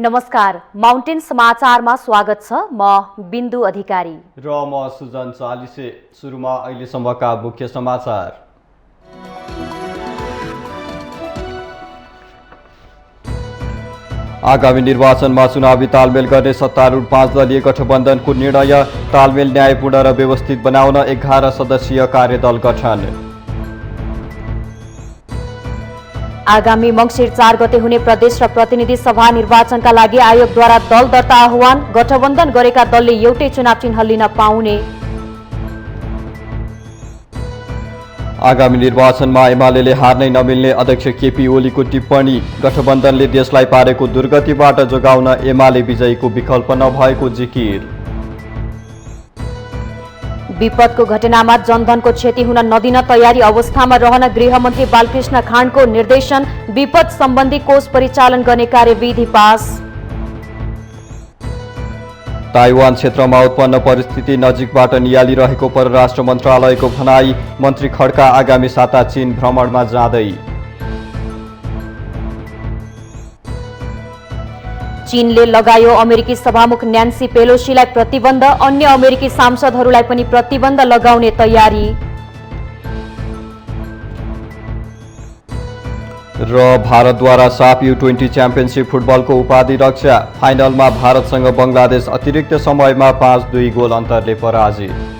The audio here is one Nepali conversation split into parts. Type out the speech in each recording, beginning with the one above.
नमस्कार, माउन्टेन समाचारमा स्वागत छ। म बिन्दु अधिकारी र म सुजन चालिसे। सुरुमा अहिलेसम्मका मुख्य समाचार। आगामी निर्वाचनमा चुनावी तालमेल गर्ने सत्तारूढ 5 दलीय गठबन्धनको निर्णय। तालमेल न्यायपूर्ण र व्यवस्थित बनाउन 11 सदस्यीय कार्यदल गठन। आगामी मङ्सिर 4 गते हुने प्रदेश र प्रतिनिधि सभा निर्वाचनका लागि आयोगद्वारा दल दर्ता आह्वान। गठबन्धन गरेका दलले एउटै चुनाव चिन्ह लिन पाउने। आगामी निर्वाचनमा एमालेले हार्नै नमिल्ने अध्यक्ष केपी ओलीको टिप्पणी। गठबन्धनले देशलाई पारेको दुर्गतिबाट जोगाउन एमाले विजयीको विकल्प नभएको जिकिर। विपदको घटनामा जनधनको क्षति हुन नदिन तयारी अवस्थामा रहन गृहमन्त्री बालकृष्ण खाँडको निर्देशन। विपद सम्बन्धी कोष परिचालन गर्ने कार्यविधि पास। ताइवान क्षेत्रमा उत्पन्न परिस्थिति नजिकबाट नियालिरहेको परराष्ट्र मन्त्रालयको भनाई। मन्त्री खड्का आगामी साता चीन भ्रमणमा जाँदै। चीनले लगायो अमेरिकी सभामुख न्यान्सी पेलोसीलाई प्रतिबन्ध। अन्य अमेरिकी सांसदहरूलाई पनि प्रतिबन्ध लगाउने तयारी। र भारतद्वारा साफ U20 च्याम्पियनसिप फुटबलको उपाधि रक्षा। फाइनलमा भारतसँग बङ्गलादेश अतिरिक्त समयमा 5-2 गोल अन्तरले पराजित।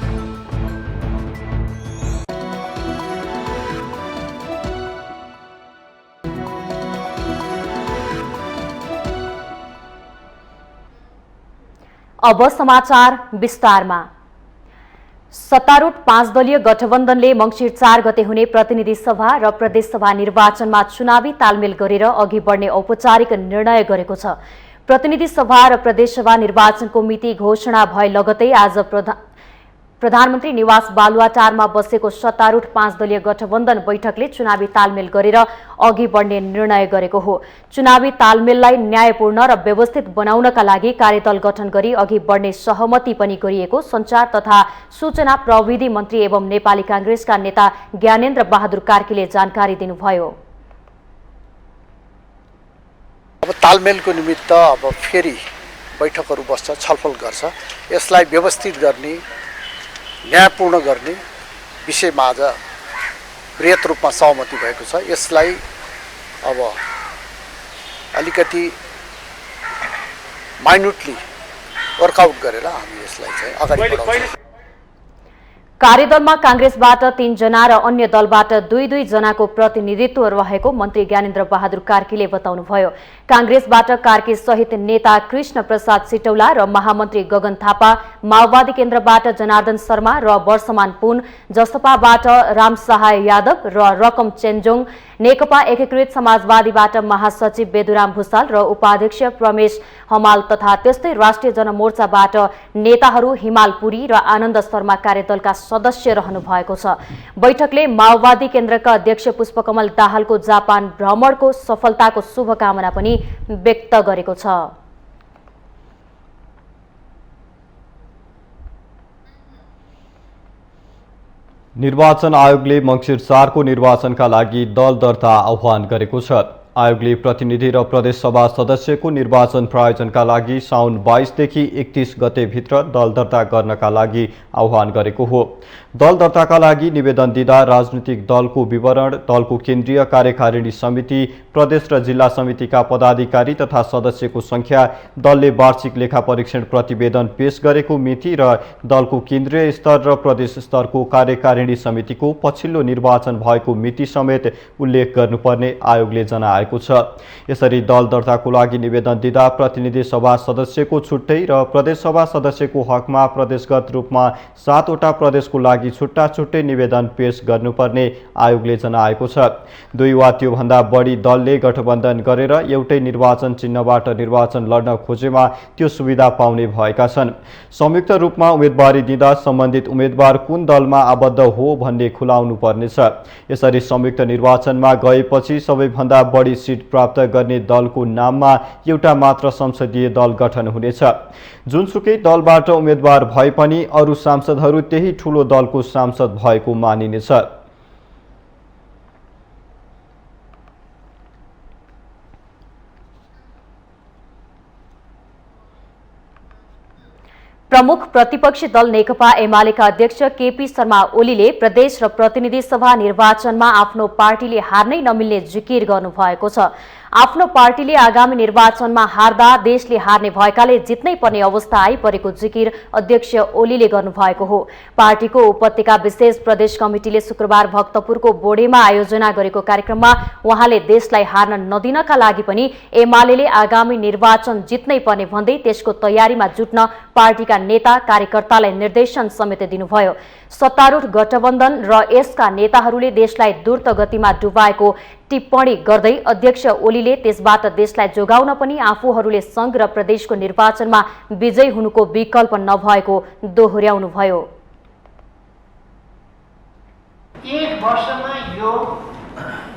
अब समाचार विस्तारमा। सत्तारूढ 5 दलीय गठबन्धनले मङ्सिर 4 गते हुने प्रतिनिधि सभा र प्रदेश सभा निर्वाचनमा चुनावी तालमेल गरेर अघि बढ्ने औपचारिक निर्णय गरेको छ। प्रतिनिधि सभा र प्रदेश सभा निर्वाचनको मिति घोषणा भए लगतै आज प्रधानमन्त्री निवास बालुवाटारमा बसेको सत्तारूढ 5 दलीय गठबन्धन बैठकले चुनावी तालमेल गरेर अघि बढ्ने निर्णय गरेको हो। चुनावी तालमेललाई न्यायपूर्ण र व्यवस्थित बनाउनका लागि कार्यदल गठन गरी अघि बढ्ने सहमति पनि गरिएको सञ्चार तथा सूचना प्रविधि मन्त्री एवं नेपाली कांग्रेसका नेता ज्ञानेन्द्र बहादुर कार्कीले जानकारी दिनुभयो। अब तालमेलको निमित्त अब फेरि बैठकहरू बस्छ, छलफल गर्छ। यसलाई व्यवस्थित गर्ने, न्यायपूर्ण गर्ने विषयमा आज बृहत रूपमा सहमति भएको छ। यसलाई अब अलिकति माइन्युटली वर्कआउट गरेर हामी यसलाई चाहिँ अगाडि बढाउँछौँ। कार्यदलमा कांग्रेसबाट 3 जना र अन्य दलबाट 2-2 जनाको प्रतिनिधित्व रहेको मन्त्री ज्ञानेन्द्र बहादुर कार्कीले बताउनुभयो। कांग्रेसबाट कार्की सहित नेता कृष्ण प्रसाद सिटौला र महामन्त्री गगन थापा, माओवादी केन्द्रबाट जनार्दन शर्मा र वर्षमान पुन, जसपाबाट रामसहाय यादव र रकम चेन्जोङ, नेकपा एकीकृत समाजवादीबाट महासचिव बेदुराम भुसाल र उपाध्यक्ष प्रमेश हमाल तथा त्यस्तै राष्ट्रिय जनमोर्चाबाट नेताहरू हिमाल पुरी र आनन्द शर्मा कार्यदलका सदस्य रहनु भएको छ। बैठकले माओवादी केन्द्रका अध्यक्ष पुष्पकमल दाहालको जापान भ्रमणको सफलताको शुभकामना पनि व्यक्त गरेको छ। निर्वाचन आयोगले मङ्सिर 4 को निर्वाचनका लागि दल दर्ता आह्वान गरेको छ। आयोगले प्रतिनिधि र प्रदेश सभा सदस्यको निर्वाचन प्रायोजनका लागि साउन 22 देखि 31 गते भित्र दल दर्ता गर्नका लागि आह्वान गरेको हो। दल दर्ताका लागि निवेदन दिँदा राजनीतिक दलको विवरण, दलको केन्द्रीय कार्यकारिणी समिति, प्रदेश र जिल्ला समितिका पदाधिकारी तथा सदस्यको संख्या, दलले वार्षिक लेखा परीक्षण प्रतिवेदन पेश गरेको मिति र दलको केन्द्रीय स्तर र प्रदेश स्तरको कार्यकारिणी समितिको पछिल्लो निर्वाचन भएको मिति समेत उल्लेख गर्नुपर्ने आयोगले जनाएको छ। यसरी दल दर्ताको लागि निवेदन दिँदा प्रतिनिधि सभा सदस्यको छुट्टै र प्रदेश सभा सदस्यको हकमा प्रदेशगत रूपमा 7 वटा प्रदेशको लागि छुट्टा छुट्टै निवेदन पेश गर्नुपर्ने आयोगले जनाएको छ। 2 वा त्योभन्दा बढी दलले गठबन्धन गरेर एउटै निर्वाचन चिन्हबाट निर्वाचन लड्न खोजेमा त्यो सुविधा पाउने भएका छन्। संयुक्त रूपमा उम्मेदवारी दिँदा सम्बन्धित उम्मेदवार कुन दलमा आबद्ध हो भन्ने खुलाउनु पर्नेछ। यसरी संयुक्त निर्वाचनमा गएपछि सबैभन्दा बढी सिट प्राप्त गर्ने दलको नाममा एउटा मात्र संसदीय दल गठन हुनेछ। जुनसुकै दलबाट उम्मेदवार भए पनि अरू सांसदहरू त्यही ठूलो दलको सांसद भएको मानिनेछ। प्रमुख प्रतिपक्षी दल नेकपा एमालेका अध्यक्ष केपी शर्मा ओलीले प्रदेश र प्रतिनिधि सभा निर्वाचनमा आफ्नो पार्टीले हार्नै नमिल्ने जिकिर गर्नुभएको छ। आफ्नो पार्टीले आगामी निर्वाचनमा हार्दा देशले हार्ने भएकाले जित्नै पर्ने अवस्था आइपरेको जिकिर अध्यक्ष ओलीले गर्नुभएको हो। पार्टीको उपत्यका विशेष प्रदेश कमिटिले शुक्रबार भक्तपुरको बोडेमा आयोजना गरेको कार्यक्रममा उहाँले देशलाई हार्न नदिनका लागि पनि एमालेले आगामी निर्वाचन जित्नै पर्ने भन्दै त्यसको तयारीमा जुट्न पार्टीका नेता कार्यकर्तालाई निर्देशन समेत दिनुभयो। सत्तारूढ गठबन्धन र यसका नेताहरूले देशलाई द्रुत गतिमा डुबाएको टिप्पणी गर्दै अध्यक्ष ओलीले त्यसबाट देशलाई जोगाउन पनि आफूहरूले संघ र प्रदेशको निर्वाचनमा विजयी हुनुको विकल्प नभएको दोहोर्याउनुभयो। एक वर्षमा यो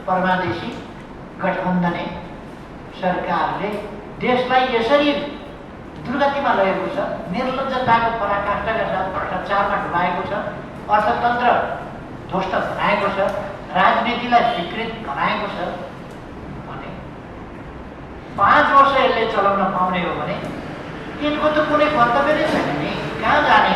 परमादेशी गठबन्धन सरकारले देशलाई यसरी दुर्गतिमा लगेको छ, निर्लज्जताको पराकाष्ठाका साथ भ्रष्टाचारमा डुबाएको छ, अर्थतन्त्र ध्वस्त बनाएको छ, राजनीतिलाई स्वीकृत बनाएको छ भने 5 वर्ष यसले चलाउन पाउने हो भने तिनको त कुनै कर्तव्य नै छैन नि, कहाँ जाने?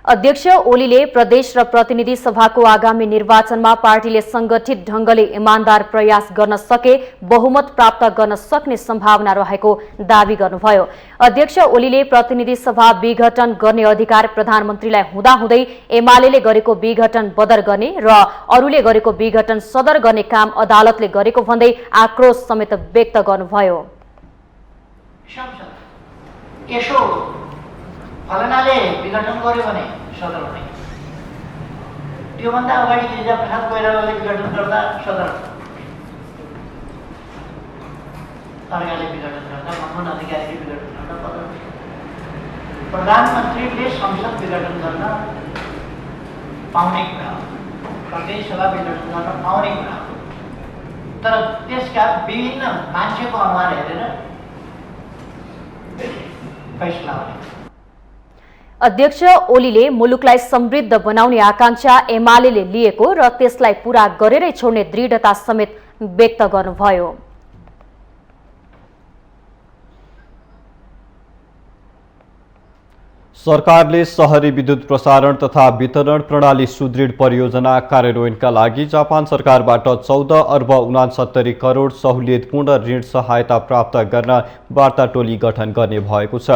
अध्यक्ष ओलीले प्रदेश र प्रतिनिधि सभाको आगामी निर्वाचनमा पार्टीले संगठित ढंगले इमानदार प्रयास गर्न सके बहुमत प्राप्त गर्न सक्ने सम्भावना रहेको दावी गर्नुभयो। अध्यक्ष ओलीले प्रतिनिधि सभा विघटन गर्ने अधिकार प्रधानमन्त्रीलाई हुँदाहुँदै एमालेले गरेको विघटन बदर गर्ने र अरूले गरेको विघटन सदर गर्ने काम अदालतले गरेको भन्दै आक्रोश समेत व्यक्त गर्नुभयो। यसो फलनाले विघटन गर्यो भने सदर हुने, त्योभन्दा अगाडि गिरिजाप्रसाद कोइरालाले विघटन गर्दा सदर, अर्काले विघटन गर्दा, मनमोहन अधिकारीले विघटन गर्दा पदर, प्रधानमन्त्रीले संसद विघटन गर्न पाउने कुरा हो, प्रदेश सभा विघटन गर्न पाउने कुरा हो, तर त्यसका विभिन्न मान्छेको अनुहार हेरेर फैसला हुने। अध्यक्ष ओलीले मुलुकलाई समृद्ध बनाउने आकांक्षा एमालेले लिएको र त्यसलाई पूरा गरेरै छोड्ने दृढता समेत व्यक्त गर्नुभयो। सरकारले शहरी विद्युत प्रसारण तथा वितरण प्रणाली सुदृढ परियोजना कार्यान्वयनका लागि जापान सरकारबाट 14 अर्ब 69 करोड सहुलियतपूर्ण ऋण सहायता प्राप्त गर्न वार्ता टोली गठन गर्ने भएको छ।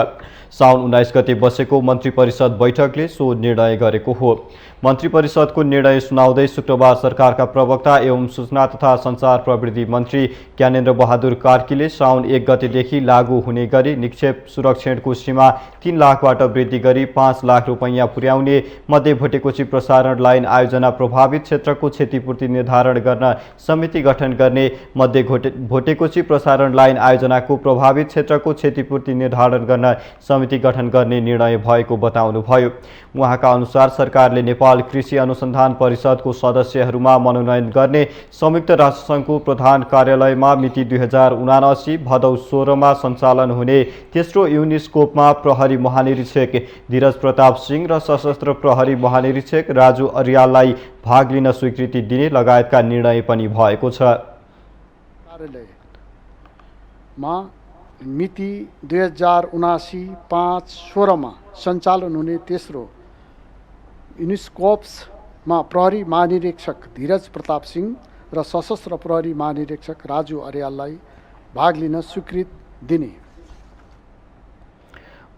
साउन 19 गते बसेको मन्त्री परिषद बैठकले सो निर्णय गरेको हो। मन्त्री परिषदको निर्णय सुनाउँदै शुक्रबार सरकारका प्रवक्ता एवं सूचना तथा सञ्चार प्रविधि मन्त्री ज्ञानेन्द्र बहादुर कार्कीले साउन 1 गतेदेखि लागू हुने गरी निक्षेप सुरक्षणको सीमा 3 लाखबाट वृद्धि गरी 5 लाख रुपैयाँ पुर्याउने, मध्ये भोटेकोशी प्रसारण लाइन आयोजना प्रभावित क्षेत्रको क्षतिपूर्ति निर्धारण गर्न समिति गठन गर्ने, मध्ये भोटेकोशी प्रसारण लाइन आयोजनाको प्रभावित क्षेत्रको क्षतिपूर्ति निर्धारण गर्न समिति गठन गर्ने निर्णय भएको बताउनुभयो। उहाँका अनुसार सरकारले नेपाल कृषि अनुसन्धान परिषदको सदस्यहरूमा मनोनयन गर्ने संयुक्त राष्ट्रसङ्घको प्रधान कार्यालयमा मिति 2079 भदौ 16 मा सञ्चालन हुने तेस्रो युनिस्कोपमा प्रहरी महानिरीक्षक धीरज प्रताप सिंह र सशस्त्र प्रहरी महानिरीक्षक राजु अर्याललाई भाग लिन स्वीकृति दिने लगायतका निर्णय पनि भएको छ। कार्यालयमा मिति 2079-5-16 मा सञ्चालन हुने तेस्रो युनिस्कोप्समा प्रहरी महानिरीक्षक धीरज प्रताप सिंह र सशस्त्र प्रहरी महानिरीक्षक राजु अर्याललाई भाग लिन स्वीकृति दिने।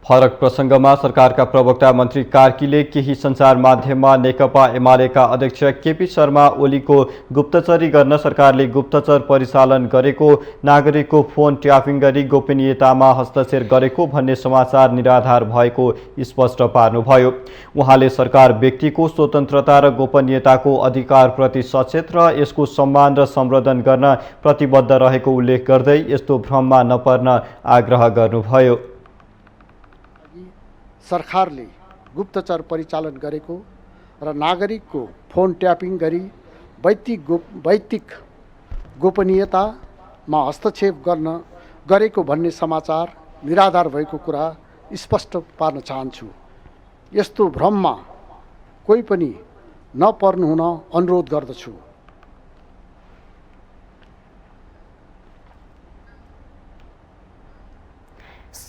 फरक प्रसङ्गमा सरकारका प्रवक्ता मन्त्री कार्कीले केही सञ्चार माध्यममा नेकपा एमालेका अध्यक्ष केपी शर्मा ओलीको गुप्तचरी गर्न सरकारले गुप्तचर परिचालन गरेको, नागरिकको फोन ट्यापिङ गरी गोपनीयतामा हस्तक्षेप गरेको भन्ने समाचार निराधार भएको स्पष्ट पार्नुभयो। उहाँले सरकार व्यक्तिको स्वतन्त्रता र गोपनीयताको अधिकारप्रति सचेत र यसको सम्मान र सम्वर्धन गर्न प्रतिबद्ध रहेको उल्लेख गर्दै यस्तो भ्रममा नपर्न आग्रह गर्नुभयो। सरकारले गुप्तचर परिचालन गरेको र नागरिकको फोन ट्यापिङ गरी वैयक्तिक गोपनीयतामा हस्तक्षेप गरेको भन्ने समाचार निराधार भएको कुरा स्पष्ट पार्न चाहन्छु। यस्तो भ्रममा कोही पनि नपर्नु हुन अनुरोध गर्दछु।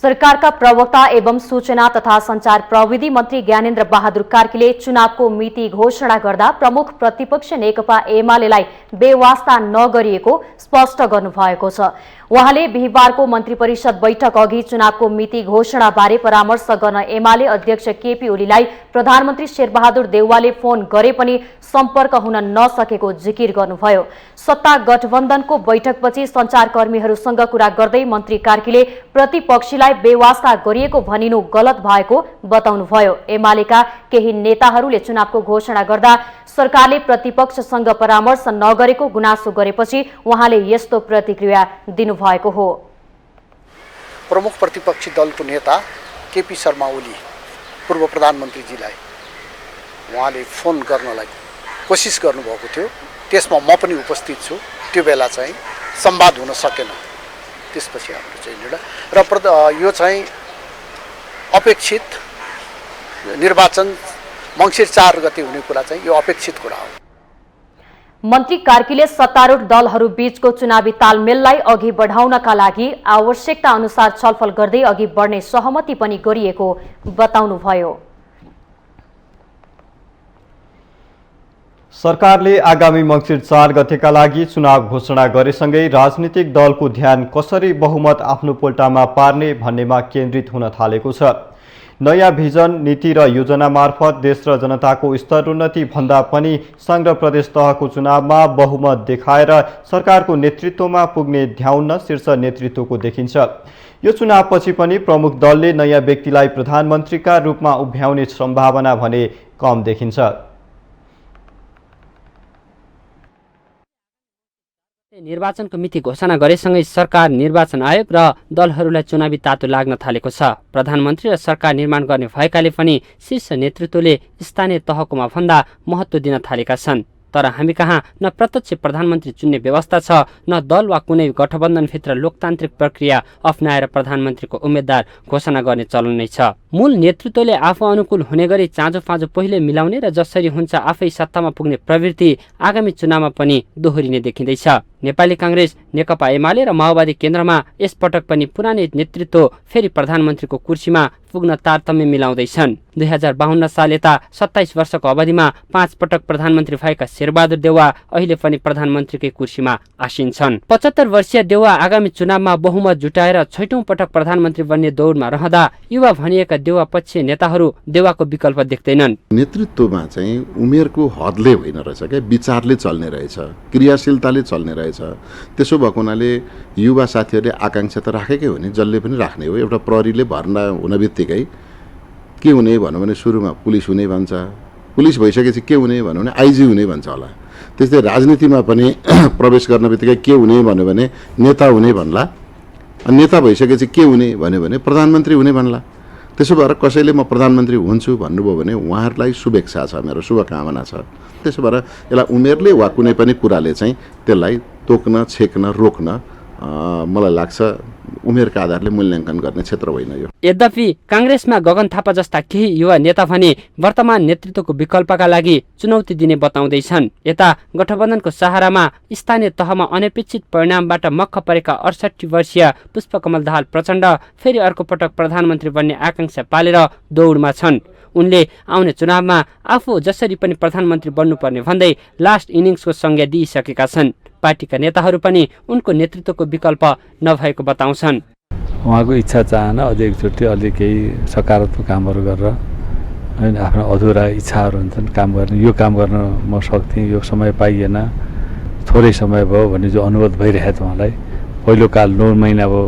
सरकारका प्रवक्ता एवं सूचना तथा संचार प्रविधि मन्त्री ज्ञानेन्द्र बहादुर कार्कीले चुनावको मिति घोषणा गर्दा प्रमुख प्रतिपक्ष नेकपा एमालेलाई बेवास्ता नगरिएको स्पष्ट गर्नुभएको छ। उहाँले बिहीबारको मन्त्री परिषद बैठक अघि चुनावको मिति घोषणाबारे परामर्श गर्न एमाले अध्यक्ष केपी ओलीलाई प्रधानमन्त्री शेरबहादुर देउवाले फोन गरे पनि सम्पर्क हुन नसकेको जिकिर गर्नुभयो। सत्ता गठबन्धनको बैठकपछि सञ्चारकर्मीहरूसँग कुरा गर्दै मन्त्री कार्कीले प्रतिपक्षीलाई बेवास्ता गरिएको भनिनु गलत भएको बताउनुभयो। एमालेका केही नेताहरूले चुनावको घोषणा गर्दा सरकारले प्रतिपक्षसँग परामर्श नगरेको गुनासो गरेपछि उहाँले यस्तो प्रतिक्रिया दिनुभएको हो। प्रमुख प्रतिपक्षी दलको नेता केपी शर्मा ओली पूर्व प्रधानमन्त्रीजीलाई उहाँले फोन गर्नलाई कोसिस गर्नुभएको थियो। त्यसमा म पनि उपस्थित छु। त्यो बेला चाहिँ संवाद हुन सकेन। त्यसपछि हाम्रो चाहिँ निर्णय र यो चाहिँ अपेक्षित निर्वाचन मङ्सिर 4 गते हुने कुरा चाहिँ यो अपेक्षित कुरा हो। मन्त्री कार्कीले सत्तारूढ दलहरू बीचको चुनावी तालमेललाई अघि बढाउनका लागि आवश्यकता अनुसार छलफल गर्दै अघि बढ्ने सहमति पनि गरिएको बताउनुभयो। सरकारले आगामी मङ्सिर 4 गतेका लागि चुनाव घोषणा गरेसँगै राजनीतिक दलको ध्यान कसरी बहुमत आफ्नो पोल्टामा पार्ने भन्नेमा केन्द्रित हुन थालेको छ। नयाँ भिजन, नीति र योजना मार्फत देश र जनताको स्तरोन्नति भन्दा पनि संघ र प्रदेश तहको चुनावमा बहुमत देखाएर सरकारको नेतृत्वमा पुग्ने ध्याउन शीर्ष नेतृत्वको देखिन्छ। यो चुनावपछि पनि प्रमुख दलले नयाँ व्यक्तिलाई प्रधानमन्त्रीका रूपमा उभ्याउने सम्भावना भने कम देखिन्छ। निर्वाचनको मिति घोषणा गरेसँगै सरकार, निर्वाचन आयोग र दलहरूलाई चुनावी तातो लाग्न थालेको छ। प्रधानमन्त्री र सरकार निर्माण गर्ने भएकाले पनि शीर्ष नेतृत्वले स्थानीय तहकोमा भन्दा महत्त्व दिन थालेका छन्। तर हामी कहाँ न प्रत्यक्ष प्रधानमन्त्री चुन्ने व्यवस्था छ, न दल वा कुनै गठबन्धनभित्र लोकतान्त्रिक प्रक्रिया अप्नाएर प्रधानमन्त्रीको उम्मेद्वार घोषणा गर्ने चलन नै छ। मूल नेतृत्वले आफू अनुकूल हुने गरी चाँजो पहिले मिलाउने र जसरी हुन्छ आफै सत्तामा पुग्ने प्रवृत्ति आगामी चुनावमा पनि दोहोरिने देखिँदैछ। नेपाली कांग्रेस, नेकपा एमाले र माओवादी केन्द्रमा यसपटक पनि पुरानै नेतृत्व फेरि प्रधानमन्त्रीको कुर्सीमा पुग्न तारतम्य मिलाउँदैछन्। 2052 साल यता 27 वर्षको अवधिमा 5 पटक प्रधानमन्त्री भएका शेरबहादुर देउवा अहिले पनि प्रधानमन्त्रीकै कुर्सीमा आसीन छन्। 75 वर्षीय देउवा आगामी चुनावमा बहुमत जुटाएर 6औं पटक प्रधानमन्त्री बन्ने दौडमा रहँदा युवा भनिएका देउवा पक्षीय नेताहरू देउवाको विकल्प देख्दैनन्। नेतृत्वमा चाहिँ उमेरको हदले होइन रहेछ क्या, विचारले चल्ने रहेछ, क्रियाशीलताले चल्ने रहेछ। त्यसो भएको हुनाले युवा साथीहरूले आकांक्षा त राखेकै हो नि, जसले पनि राख्ने हो। एउटा प्रहरीले भर्ना हुन बित्तिकै के हुने भन्यो भने सुरुमा पुलिस हुने भन्छ, पुलिस भइसकेपछि के हुने भन्यो भने आइजी हुने भन्छ होला। त्यस्तै राजनीतिमा पनि प्रवेश गर्न बित्तिकै के हुने भन्यो भने नेता हुने भन्ला, नेता भइसकेपछि के हुने भन्यो भने प्रधानमन्त्री हुने भन्ला। त्यसो भएर कसैले म प्रधानमन्त्री हुन्छु भन्नुभयो भने उहाँहरूलाई शुभेच्छा छ, मेरो शुभकामना छ। त्यसो भएर यसलाई उमेरले वा कुनै पनि कुराले चाहिँ त्यसलाई तोक्न, छेक्न, रोक्न मलाई लाग्छ उमेरका आधारले मूल्याङ्कन गर्ने क्षेत्र होइन यो। यद्यपि कांग्रेसमा गगन थापा जस्ता केही युवा नेता भने वर्तमान नेतृत्वको विकल्पका लागि चुनौती दिने बताउँदैछन्। यता गठबन्धनको सहारामा स्थानीय तहमा अनपेक्षित परिणामबाट मक्ख परेका 68 वर्षीय पुष्पकमल दाहाल प्रचण्ड फेरि अर्को पटक प्रधानमन्त्री बन्ने आकांक्षा पालेर दौडमा छन्। उनले आउने चुनावमा आफू जसरी पनि प्रधानमन्त्री बन्नुपर्ने भन्दै लास्ट इनिङ्सको संज्ञा दिइसकेका छन्। पार्टीका नेताहरू पनि उनको नेतृत्वको विकल्प नभएको बताउँछन्। उहाँको इच्छा चाहना अझै एकचोटि अलि केही सकारात्मक कामहरू गरेर होइन, आफ्नो अधुरा इच्छाहरू हुन्छन् काम गर्ने, यो काम गर्न म सक्थेँ, यो समय पाइएन, थोरै समय भयो भन्ने जो अनुरोध भइरहेको छ उहाँलाई। पहिलो काल 9 महिना भयो,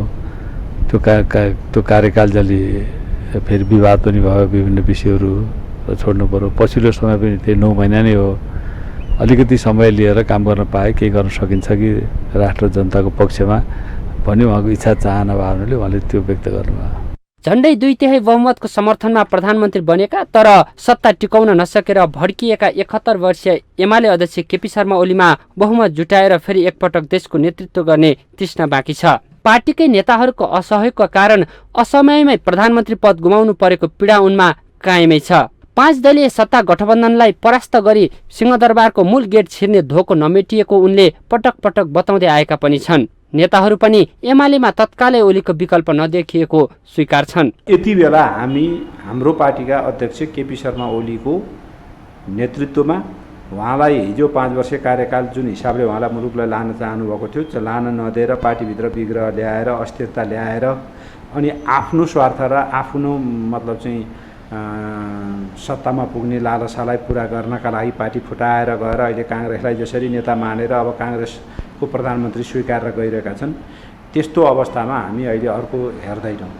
त्यो कार्यकाल जसले फेरि विवाद पनि भयो, विभिन्न विषयहरू छोड्नु पऱ्यो। पछिल्लो समय पनि त्यही 9 महिना नै हो। अलिकति समय लिएर काम गर्न पाए केही गर्न सकिन्छ कि राष्ट्र जनताको पक्षमा भन्ने उहाँको इच्छा चाहना भावनाले उहाँले त्यो व्यक्त गर्नुभयो। झण्डै 2/3 बहुमतको समर्थनमा प्रधानमन्त्री बनेका तर सत्ता टिकाउन नसकेर भड्किएका 71 वर्षीय एमाले अध्यक्ष केपी शर्मा ओलीमा बहुमत जुटाएर फेरि एकपटक देशको नेतृत्व गर्ने तृष्णा बाँकी छ। पार्टीकै नेताहरूको असहयोगका कारण असमयमै प्रधानमन्त्री पद गुमाउनु परेको पीडा उनमा कायमै छ। 5 दलीय सत्ता गठबन्धनलाई परास्त गरी सिंहदरबारको मूल गेट छिर्ने धोको नमेटिएको उनले पटक पटक बताउँदै आएका पनि छन्। नेताहरू पनि एमालेमा तत्कालै ओलीको विकल्प नदेखिएको स्वीकार छन्। यति बेला हामी हाम्रो पार्टीका अध्यक्ष केपी शर्मा ओलीको नेतृत्वमा उहाँलाई हिजो 5 वर्ष कार्यकाल जुन हिसाबले उहाँलाई मुलुकलाई लान चाहनुभएको थियो लान नदिएर पार्टीभित्र विग्रह ल्याएर अस्थिरता ल्याएर अनि आफ्नो स्वार्थ र आफ्नो मतलब चाहिँ सत्तामा पुग्ने लालसालाई पुरा गर्नका लागि पार्टी फुटाएर गएर अहिले काङ्ग्रेसलाई जसरी नेता मानेर अब काङ्ग्रेसको प्रधानमन्त्री स्वीकार गइरहेका छन् त्यस्तो अवस्थामा हामी अहिले अर्को हेर्दैनौँ।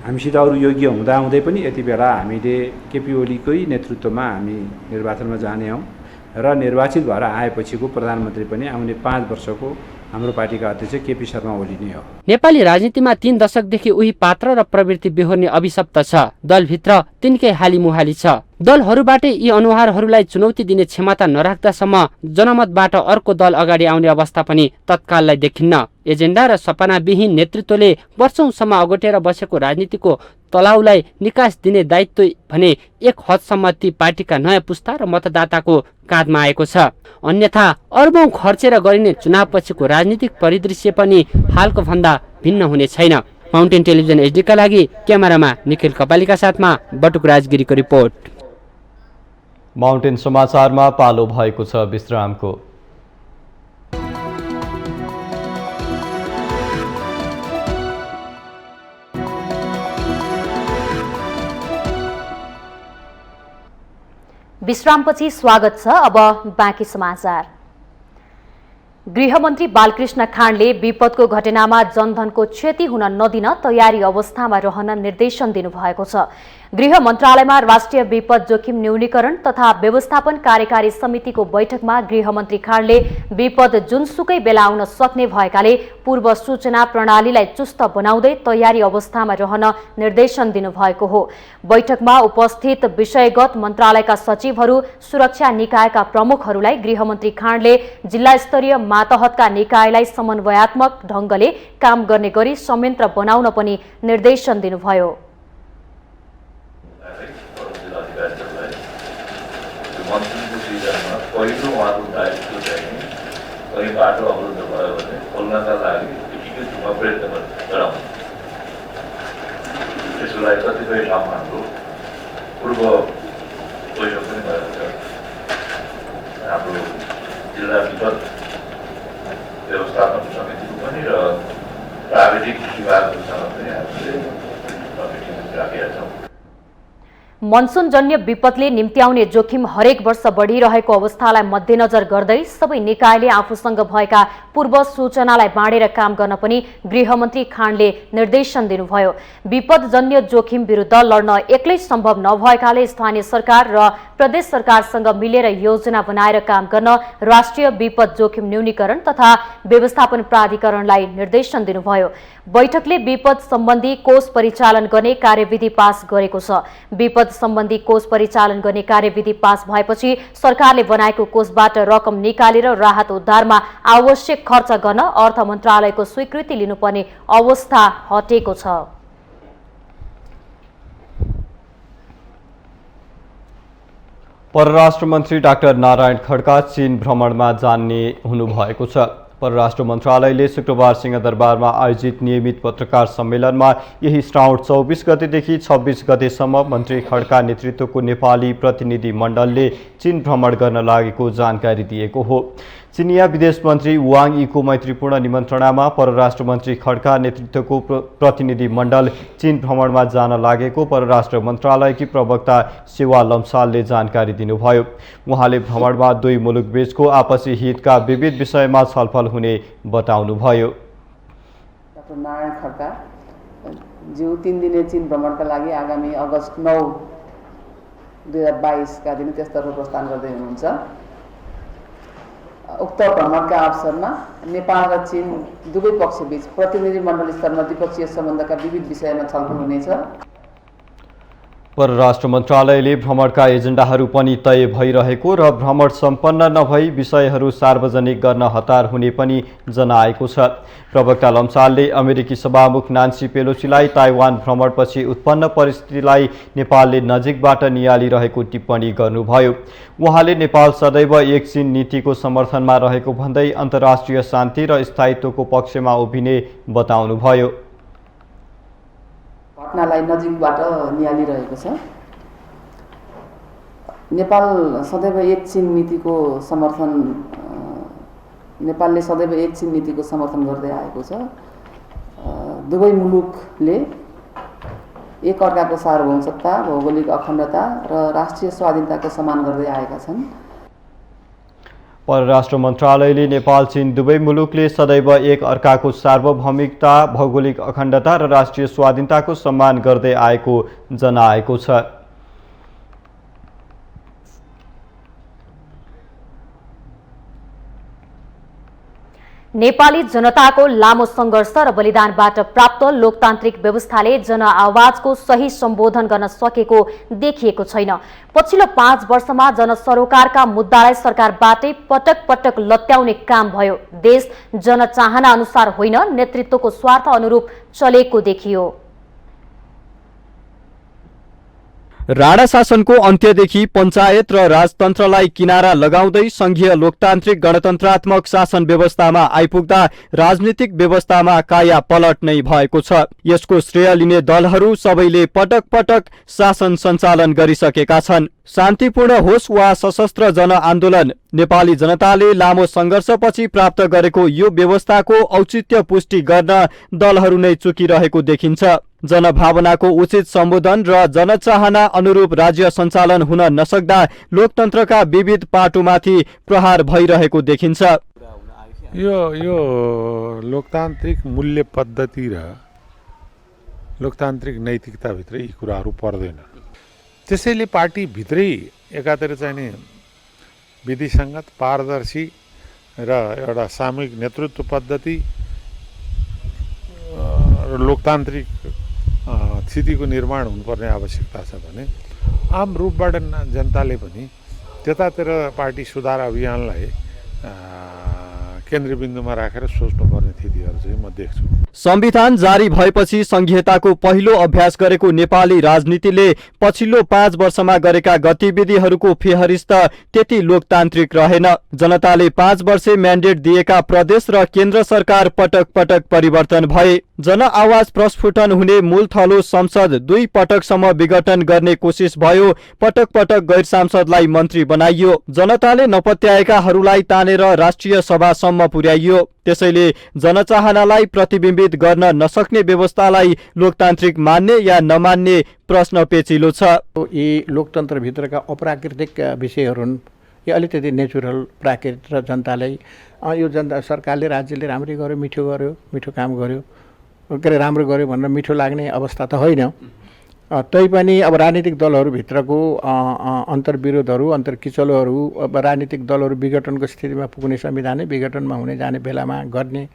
हामीसित अरू योग्य हुँदाहुँदै पनि यति बेला हामीले केपी ओलीकै नेतृत्वमा हामी निर्वाचनमा जाने हौँ र निर्वाचित भएर आएपछिको प्रधानमन्त्री पनि आउने 5 वर्षको हाम्रो पार्टीका अध्यक्ष केपी शर्मा ओली नै हो। नेपाली राजनीतिमा 3 दशकदेखि उही पात्र र प्रवृत्ति बेहोर्ने अभिशप्त छ। दलभित्र तिनकै हालिमुहाली छ। दलहरूबाटै यी अनुहारहरूलाई चुनौती दिने क्षमता नराख्दासम्म जनमतबाट अर्को दल अगाडि आउने अवस्था पनि तत्काललाई देखिन्न। एजेन्डा र सपनाविहीन नेतृत्वले वर्षौंसम्म अगोटेर बसेको राजनीतिको तलाउलाई निकास दिने दायित्व भने एक हदसम्म ती पार्टीका नयाँ पुस्ता र मतदाताको काँधमा आएको छ। अन्यथा अर्बौं खर्चेर गरिने चुनावपछिको राजनीतिक परिदृश्य पनि हालको भन्दा भिन्न हुने छैन। माउन्टेन टेलिभिजन एचडीका लागि क्यामेरामा निखिल कपालीका साथमा बटुक राजगिरीको रिपोर्ट। माउन्टेन समाचारमा पालो भएको छ विश्रामको। विश्रामपछि स्वागत छ। अब बाँकी समाचार। गृहमन्त्री बालकृष्ण खाँडले विपदको घटनामा जनधनको क्षति हुन नदिन तयारी अवस्थामा रहन निर्देशन दिनुभएको छ। गृह मन्त्रालयमा राष्ट्रिय विपद जोखिम न्यूनीकरण तथा व्यवस्थापन कार्यकारी समितिको बैठकमा गृहमन्त्री खाँडले विपद जुनसुकै बेला आउन सक्ने भएकाले पूर्व सूचना प्रणालीलाई चुस्त बनाउँदै तयारी अवस्थामा रहन निर्देशन दिनुभएको हो। बैठकमा उपस्थित विषयगत मन्त्रालयका सचिवहरू, सुरक्षा निकायका प्रमुखहरूलाई गृहमन्त्री खाँडले जिल्ला स्तरीय मातहतका निकायलाई समन्वयात्मक ढंगले काम गर्ने गरी संयन्त्र बनाउन पनि निर्देशन दिनुभयो। मनसुनको सिजनमा पहिलो उहाँको दायित्व चाहिँ कहीँ बाटो अवरुद्ध भयो भने खोल्नका लागि यतिकै धुवा प्रयत्न गराउनु। त्यसको लागि कतिपय ठाउँमा हाम्रो पूर्व बैठक पनि भएको छ। हाम्रो जिल्ला विपद व्यवस्थापन समितिको पनि र प्राविधिक विभागहरूसँग पनि हामीले कमिटी राखेका छौँ। मनसुनजन्य विपदले निम्त्याउने जोखिम हरेक वर्ष बढिरहेको अवस्थालाई मध्यनजर गर्दै सबै निकायले आफूसँग भएका पूर्व सूचनालाई बाँडेर काम गर्न पनि गृहमन्त्री खाँडले निर्देशन दिनुभयो। विपदजन्य जोखिम विरुद्ध लड्न एक्लै सम्भव नभएकाले स्थानीय सरकार र प्रदेश सरकारसँग मिलेर योजना बनाएर काम गर्न राष्ट्रिय विपद जोखिम न्यूनीकरण तथा व्यवस्थापन प्राधिकरणलाई निर्देशन दिनुभयो। बैठकले विपद सम्बन्धी कोष परिचालन गर्ने कार्यविधि पास गरेको छ। विपद सम्बन्धी कोष परिचालन गर्ने कार्यविधि पास भएपछि सरकारले बनाएको कोषबाट रकम निकालेर राहत उद्धारमा आवश्यक खर्च गर्न अर्थ मन्त्रालयको स्वीकृति लिनुपर्ने अवस्था हटेको छ। परराष्ट्र मन्त्री डाक्टर नारायण खड्का चीन भ्रमणमा जाने हुनुभएको छ। परराष्ट्र मन्त्रालयले शुक्रबार सिंहदरबारमा आयोजित नियमित पत्रकार सम्मेलनमा यही श्रावण 24 गतेदेखि 26 गतेसम्म मन्त्री खड्का नेतृत्वको नेपाली प्रतिनिधि मण्डलले चीन भ्रमण गर्न लागेको जानकारी दिएको हो। चिनिया विदेश मन्त्री वाङ यीको मैत्रीपूर्ण निमन्त्रणामा परराष्ट्र मन्त्री खड्का नेतृत्वको प्रतिनिधि मण्डल चीन भ्रमणमा जान लागेको परराष्ट्र मन्त्रालयकी प्रवक्ता सेवा लम्सालले जानकारी दिनुभयो। उहाँले भ्रमणमा दुई मुलुकबीचको आपसी हितका विविध विषयमा छलफल हुने बताउनुभयो। डाक्टर नारायण खड्का ज्यू 3 दिने चीन भ्रमणका लागि आगामी अगस्त 9, 2022 का दिन त्यसतर्फ प्रस्थान गर्दै हुनुहुन्छ। उक्त भ्रमणका अवसरमा नेपाल र चीन दुवै पक्षबीच प्रतिनिधि मण्डल स्तरमा द्विपक्षीय सम्बन्धका विविध विषयमा छलफल हुनेछ। परराष्ट्र मन्त्रालयले भ्रमणका एजेन्डाहरू पनि तय भइरहेको र भ्रमण सम्पन्न नभई विषयहरू सार्वजनिक गर्न हतार हुने पनि जनाएको छ। प्रवक्ता लम्सालले अमेरिकी सभामुख नान्सी पेलोसीलाई ताइवान भ्रमणपछि उत्पन्न परिस्थितिलाई नेपालले नजिकबाट नियालिरहेको टिप्पणी गर्नुभयो। उहाँले नेपाल सदैव एक चीन नीतिको समर्थनमा रहेको भन्दै अन्तर्राष्ट्रिय शान्ति र स्थायित्वको पक्षमा उभिने बताउनुभयो। घटनालाई नजिकबाट नियालिरहेको छ। नेपाल सदैव एक चीन नीतिको समर्थन नेपालले सदैव एक चीन नीतिको समर्थन गर्दै आएको छ। दुवै मुलुकले एक अर्काको सार्वभौमसत्ता, भौगोलिक अखण्डता र राष्ट्रिय स्वाधीनताको सम्मान गर्दै आएका छन्। परराष्ट्र मन्त्रालयले नेपाल चीन दुवै मुलुकले सदैव एक अर्काको सार्वभौमिकता, भौगोलिक अखण्डता र राष्ट्रिय स्वाधीनताको सम्मान गर्दै आएको जनाएको छ। नेपाली जनताको लामो सङ्घर्ष र बलिदानबाट प्राप्त लोकतान्त्रिक व्यवस्थाले जनआवाजको सही सम्बोधन गर्न सकेको देखिएको छैन। पछिल्लो 5 वर्षमा जनसरोकारका मुद्दालाई सरकारबाटै पटक पटक लत्याउने काम भयो। देश जनचाहना अनुसार होइन, नेतृत्वको स्वार्थ अनुरूप चलेको देखियो। राणा शासनको अन्त्यदेखि पञ्चायत र राजतन्त्रलाई किनारा लगाउँदै संघीय लोकतान्त्रिक गणतन्त्रात्मक शासन व्यवस्थामा आइपुग्दा राजनीतिक व्यवस्थामा काया पलट नै भएको छ। यसको श्रेय लिने दलहरू सबैले पटक पटक शासन सञ्चालन गरिसकेका छन्। शान्तिपूर्ण होस् वा सशस्त्र जनआन्दोलन, नेपाली जनताले लामो सङ्घर्षपछि प्राप्त गरेको यो व्यवस्थाको औचित्य पुष्टि गर्न दलहरू नै चुकिरहेको देखिन्छ। जनभावनाको उचित सम्बोधन र जनचाहना अनुरूप राज्य सञ्चालन हुन नसक्दा लोकतन्त्रका विविध पाटोमाथि प्रहार भइरहेको देखिन्छ। यो लोकतान्त्रिक मूल्य पद्धति र लोकतान्त्रिक नैतिकताभित्र यी कुराहरू पर्दैन। त्यसैले पार्टीभित्रै एकातिर चाहिँ नि विधिसङ्गत, पारदर्शी र एउटा सामूहिक नेतृत्व पद्धति र लोकतान्त्रिक स्थितिको निर्माण हुनुपर्ने आवश्यकता छ भने आम रूपबाट जनताले पनि त्यतातिर पार्टी सुधार अभियानलाई केन्द्रबिन्दुमा राखेर सोच्नुपर्ने स्थितिहरू चाहिँ म देख्छु। संविधान जारी भएपछि संघीयताको पहिलो अभ्यास गरेको नेपाली राजनीतिले पछिल्लो 5 वर्षमा गरेका गतिविधिहरूको फेहरिस्त त्यति लोकतान्त्रिक रहेन। जनताले 5 वर्षे म्यान्डेट दिएका प्रदेश र केन्द्र सरकार पटक पटक परिवर्तन भए। जनआवाज प्रस्फुटन हुने मूल थलो संसद 2 पटकसम्म विघटन गर्ने कोसिस भयो। पटक पटक गैर सांसदलाई मन्त्री बनाइयो। जनताले नपत्याएकाहरूलाई तानेर राष्ट्रिय सभासम्म पुर्याइयो। त्यसैले जनचाहनालाई प्रतिबिम्बित गर्न नसक्ने व्यवस्थालाई लोकतान्त्रिक मान्ने या नमान्ने प्रश्न पेचिलो छ। यी लोकतन्त्रभित्रका अप्राकृतिक विषयहरू हुन्। यो अलिकति नेचुरल प्राकृतिक र जनतालाई यो जनता सरकारले राज्यले राम्रै गर्यो, मिठो काम गर्यो, के अरे राम्रो गर्यो भनेर मिठो लाग्ने अवस्था त होइन। तैपनि अब राजनीतिक दलहरूभित्रको अन्तर्विरोधहरू, अन्तर्किचलोहरू, अब राजनीतिक दलहरू विघटनको स्थितिमा पुग्ने, संविधानै विघटनमा हुने जाने बेलामा गर्ने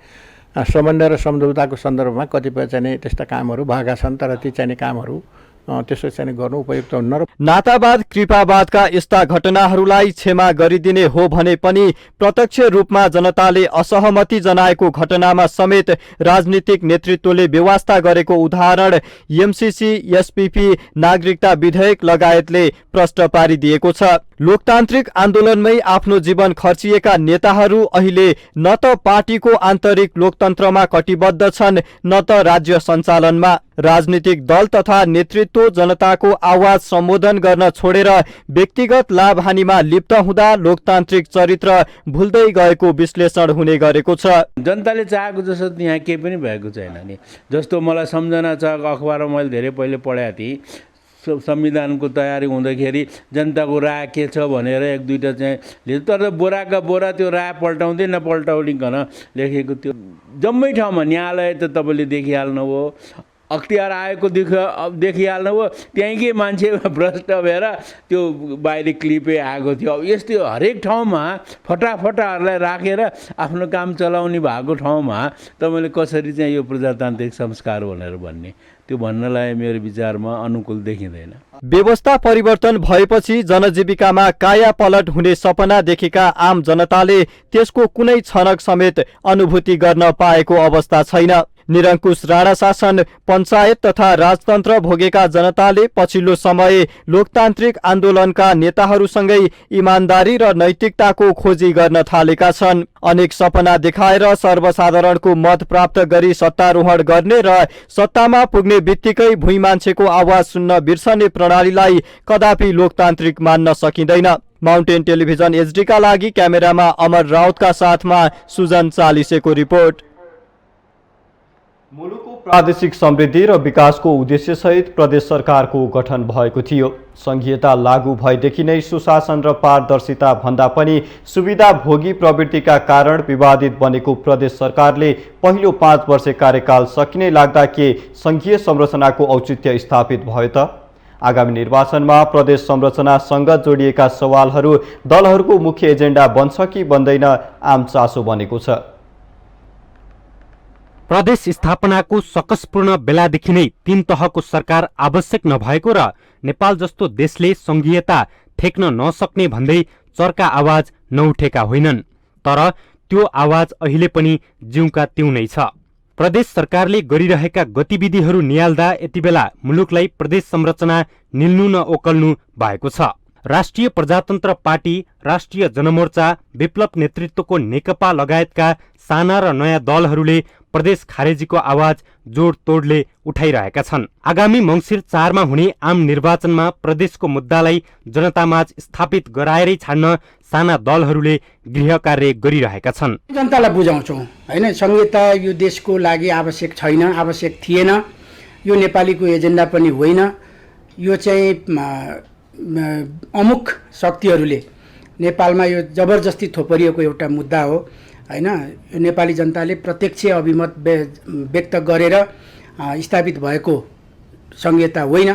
समन्वय र सम्झौताको सन्दर्भमा कतिपय चाहिँ त्यस्ता कामहरू भएका छन्। तर ती चाहिने कामहरू त्यसो चाहिँ गर्नु उपयुक्त हुन्न। नातावाद, कृपावादका यस्ता घटनाहरूलाई क्षमा गरिदिने हो भने पनि प्रत्यक्ष रूपमा जनताले असहमति जनाएको घटनामा समेत राजनीतिक नेतृत्वले व्यवस्था गरेको उदाहरण एमसीसी, एसपीपी, नागरिकता विधेयक लगायतले प्रष्ट पारिदिएको छ। लोकतान्त्रिक आन्दोलनमै आफ्नो जीवन खर्चिएका नेताहरू अहिले न त पार्टीको आन्तरिक लोकतन्त्रमा कटिबद्ध छन्, न त राज्य सञ्चालनमा। राजनीतिक दल तथा नेतृत्व जनताको आवाज सम्बोधन गर्न छोडेर व्यक्तिगत लाभ हानिमा लिप्त हुँदा लोकतान्त्रिक चरित्र भुल्दै गएको विश्लेषण हुने गरेको छ। जनताले चाहेको जस्तो यहाँ केही पनि भएको छैन नि। जस्तो मलाई सम्झना छ, अखबारमा मैले धेरै पहिले पढाएको थिएँ, संविधानको तयारी हुँदाखेरि जनताको राय के छ भनेर 1-2टा चाहिँ, तर बोराका बोरा त्यो राय पल्टाउँदै नपल्टाउलिकन लेखेको त्यो जम्मै ठाउँमा न्यायालय त तपाईँले देखिहाल्नु हो। अख्तियार आएको देखिहाल्नुभयो, त्यहीँकै मान्छे भ्रष्ट भएर त्यो बाहिरी क्लिपै आएको थियो। अब यस्तो हरेक ठाउँमा फटाफटाहरूलाई राखेर आफ्नो काम चलाउने भएको ठाउँमा तपाईँले कसरी चाहिँ यो प्रजातान्त्रिक संस्कार भनेर भन्ने, त्यो भन्नलाई मेरो विचारमा अनुकूल देखिँदैन। व्यवस्था परिवर्तन भएपछि जनजीविकामा काया पलट हुने सपना देखेका आम जनताले त्यसको कुनै क्षणक समेत अनुभूति गर्न पाएको अवस्था छैन। निरङ्कुश राणा शासन, पञ्चायत तथा राजतन्त्र भोगेका जनताले पछिल्लो समय लोकतान्त्रिक आन्दोलनका नेताहरूसँगै इमानदारी र नैतिकताको खोजी गर्न थालेका छन्। अनेक सपना देखाएर सर्वसाधारणको मत प्राप्त गरी सत्तारोहण गर्ने र सत्तामा पुग्ने बित्तिकै भुइँ मान्छेको आवाज सुन्न बिर्सने प्रणालीलाई कदापि लोकतान्त्रिक मान्न सकिँदैन। माउन्टेन टेलिभिजन एचडीका लागि क्यामेरामा अमर राउतका साथमा सुजन चालिसेको रिपोर्ट। मुलुकको प्रादेशिक समृद्धि र विकासको उद्देश्यसहित प्रदेश सरकारको गठन भएको थियो। संघीयता लागू भएदेखि नै सुशासन र पारदर्शिता भन्दा पनि सुविधा भोगी प्रवृत्तिका कारण विवादित बनेको प्रदेश सरकारले पहिलो 5 वर्ष कार्यकाल सकिने लाग्दा के संघीय संरचनाको औचित्य स्थापित भयो त? आगामी निर्वाचनमा प्रदेश संरचनासँग जोडिएका सवालहरू दलहरूको मुख्य एजेन्डा बन्छ कि बन्दैन, आम चासो बनेको छ। प्रदेश स्थापनाको सकसपूर्ण बेलादेखि नै 3 तहको सरकार आवश्यक नभएको र नेपाल जस्तो देशले संघीयता ठेक्न नसक्ने भन्दै चर्का आवाज नउठेका होइनन्, तर त्यो आवाज अहिले पनि जिउका त्यौं नै छ। प्रदेश सरकारले गरिरहेका गतिविधिहरू नियाल्दा यति बेला मुलुकलाई प्रदेश संरचना निल्नु न ओकल्नु भएको छ। राष्ट्रिय प्रजातन्त्र पार्टी, राष्ट्रिय जनमोर्चा, विप्लव नेतृत्वको नेकपा लगायतका साना र नयाँ दलहरूले प्रदेश खारेजीको आवाज जोड तोडले उठाइरहेका छन्। आगामी मङ्सिर 4 मा हुने आम निर्वाचनमा प्रदेशको मुद्दालाई जनतामाझ स्थापित गराएरै छाड्न साना दलहरूले गृह कार्य गरिरहेका छन्। जनतालाई बुझाउँछौँ हैन, संहिता यो देशको लागि आवश्यक छैन, आवश्यक थिएन, यो नेपालीको एजेन्डा पनि होइन, यो चाहिँ अमुक शक्तिहरूले नेपालमा यो जबरजस्ती थोपरिएको एउटा मुद्दा हो हैन। यो नेपाली जनताले प्रत्यक्ष अभिमत व्यक्त गरेर स्थापित भएको संहिता होइन।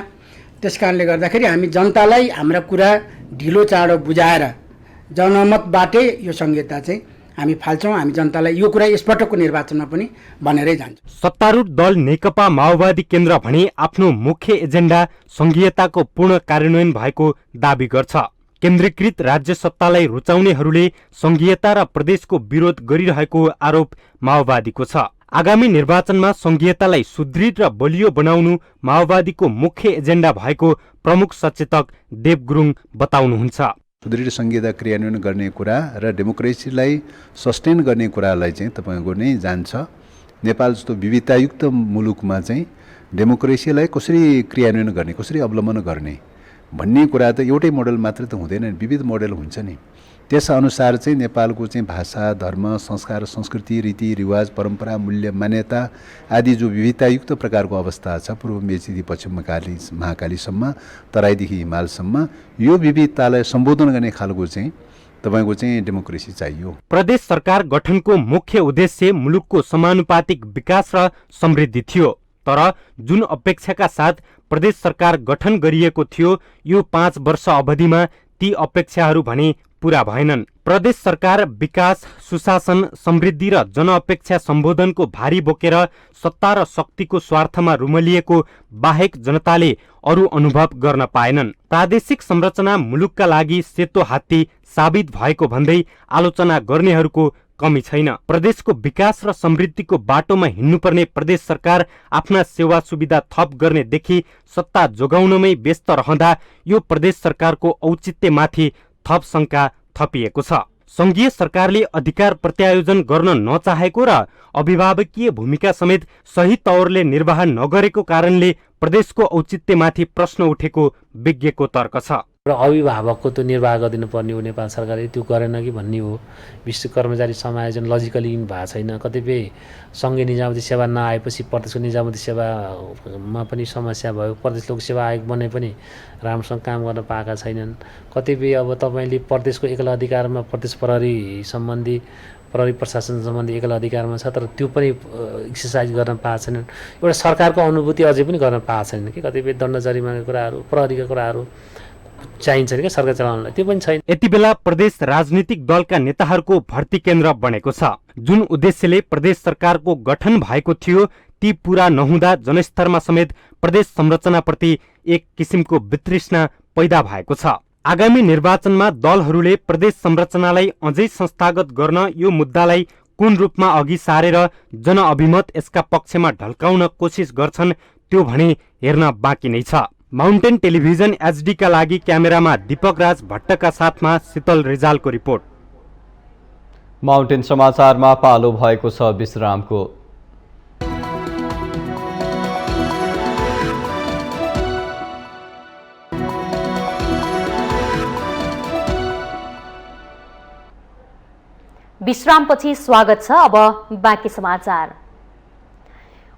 त्यसकारणले गर्दाखेरि हामी जनतालाई हाम्रा कुरा ढिलो चाँडो बुझाएर जनमतबाटै यो संहिता चाहिँ हामी फाल्छौँ। हामी जनतालाई यो कुरा यसपटकको निर्वाचनमा पनि भनेरै जान्छौँ। सत्तारूढ दल नेकपा माओवादी केन्द्र भने आफ्नो मुख्य एजेन्डा संघीयताको पूर्ण कार्यान्वयन भएको दावी गर्छ। केन्द्रीकृत राज्य सत्तालाई रुचाउनेहरूले संघीयता र प्रदेशको विरोध गरिरहेको आरोप माओवादीको छ। आगामी निर्वाचनमा संघीयतालाई सुदृढ र बलियो बनाउनु माओवादीको मुख्य एजेन्डा भएको प्रमुख सचेतक देव गुरुङ बताउनुहुन्छ। सुदृढ संघीयता क्रियान्वयन गर्ने कुरा र डेमोक्रेसीलाई सस्टेन गर्ने कुरालाई चाहिँ तपाईँको नै जान्छ। नेपाल जस्तो विविधतायुक्त मुलुकमा चाहिँ डेमोक्रेसीलाई कसरी क्रियान्वयन गर्ने, कसरी अवलम्बन गर्ने भन्ने कुरा त एउटै मोडल मात्र त हुँदैन, विविध मोडल हुन्छ नि। त्यसअनुसार चाहिँ नेपालको चाहिँ भाषा, धर्म, संस्कार, संस्कृति, रीतिरिवाज, परम्परा, मूल्य, मान्यता आदि जो विविधतायुक्त प्रकारको अवस्था छ, पूर्व मेचीदेखि पश्चिम महाकालीसम्म, तराईदेखि हिमालसम्म, यो विविधतालाई सम्बोधन गर्ने खालको चाहिँ तपाईँको चाहिँ डेमोक्रेसी चाहियो। प्रदेश सरकार गठनको मुख्य उद्देश्य मुलुकको समानुपातिक विकास र समृद्धि थियो, तर जुन अपेक्षाका साथ प्रदेश सरकार गठन गरिएको थियो यो 5 वर्ष अवधिमा ती अपेक्षाहरू भने पूरा भएनन्। प्रदेश सरकार विकास, सुशासन, समृद्धि र जनअपेक्षा सम्बोधनको भारी बोकेर सत्ता र शक्तिको स्वार्थमा रुमलिएको बाहेक जनताले अरू अनुभव गर्न पाएनन्। प्रादेशिक संरचना मुलुकका लागि सेतो हात्ती साबित भएको भन्दै आलोचना गर्नेहरूको कमी छैन। प्रदेशको विकास र समृद्धिको बाटोमा हिँड्नुपर्ने प्रदेश सरकार आफ्ना सेवा सुविधा थप गर्नेदेखि सत्ता जोगाउनमै व्यस्त रहँदा यो प्रदेश सरकारको औचित्यमाथि थप शङ्का थपिएको छ। संघीय सरकारले अधिकार प्रत्यायोजन गर्न नचाहेको र अभिभावकीय भूमिका समेत सही तौरले निर्वाह नगरेको कारणले प्रदेशको औचित्यमाथि प्रश्न उठेको विज्ञको तर्क छ। र अभिभावकको त्यो निर्वाह गरिदिनु पर्ने हो नेपाल सरकारले, त्यो गरेन कि भन्ने हो। विशिष्ट कर्मचारी समायोजन लजिकली भएको छैन। कतिपय सङ्घीय निजामती सेवा नआएपछि प्रदेशको निजामती सेवामा पनि समस्या भयो। प्रदेश लोक सेवा आयोग बने पनि राम्रोसँग काम गर्न पाएका छैनन्। कतिपय अब तपाईँले प्रदेशको एकल अधिकारमा प्रदेश प्रहरी सम्बन्धी प्रहरी प्रशासन सम्बन्धी एकल अधिकारमा छ, तर त्यो पनि एक्सर्साइज गर्न पाएको छैनन्। एउटा सरकारको अनुभूति अझै पनि गर्न पाएको छैन कि कतिपय दण्ड जरिमानाका कुराहरू, प्रहरीका कुराहरू चाहिन्छ क्या सरकार चलाउनलाई, त्यो पनि छैन। यति बेला प्रदेश राजनीतिक दलका नेताहरूको भर्ती केन्द्र बनेको छ। जुन उद्देश्यले प्रदेश सरकारको गठन भएको थियो ती पूरा नहुँदा जनस्तरमा समेत प्रदेश संरचनाप्रति एक किसिमको वितृष्णा पैदा भएको छ। आगामी निर्वाचनमा दलहरूले प्रदेश संरचनालाई अझै संस्थागत गर्न यो मुद्दालाई कुन रूपमा अघि सारेर जनअभिमत यसका पक्षमा ढल्काउन कोसिस गर्छन् त्यो भने हेर्न बाँकी नै छ। माउन्टेन टेलिभिजन एचडी का लागि क्यामेरामा दीपक राज भट्टका साथमा शीतल रिजालको रिपोर्ट। माउन्टेन समाचारमा पालो भएको छ विश्रामको। विश्रामपछि स्वागत छ। अब बाँकी समाचार।